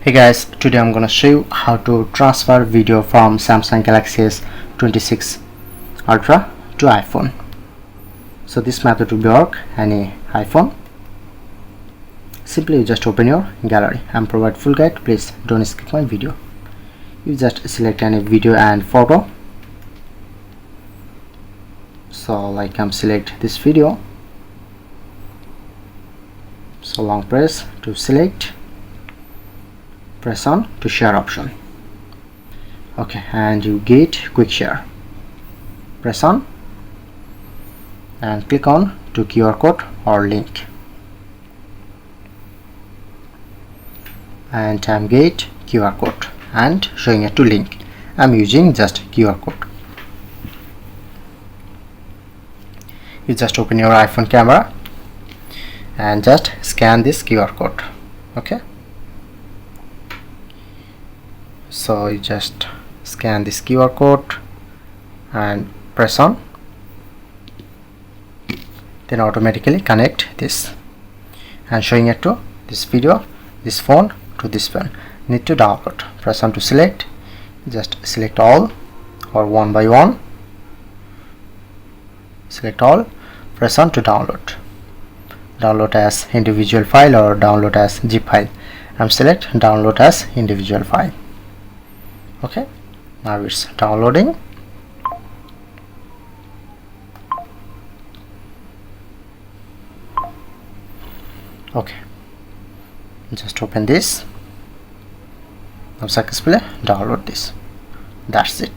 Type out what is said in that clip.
Hey guys, today I'm gonna show you how to transfer video from Samsung Galaxy S26 Ultra to iPhone. So this method will work any iPhone. Simply you just open your gallery and provide full guide. Please don't skip my video. You just select any video and photo. So like I'm select this video. So long press to select. Press on to share option. Okay, and you get quick share. Press on and click on to QR code or link, and I'm get QR code and showing it to link. I'm using just QR code. You just open your iPhone camera and just scan this QR code. Okay, so you just scan this QR code and press on, then automatically connect this and showing it to this video, this phone to this phone. Need to download. Press on to select, just select all or one by one. Select all, press on to download. Download as individual file or download as zip file. I'm select download as individual file. Okay, now it's downloading. Okay, just open this. Now successfully download this. That's it.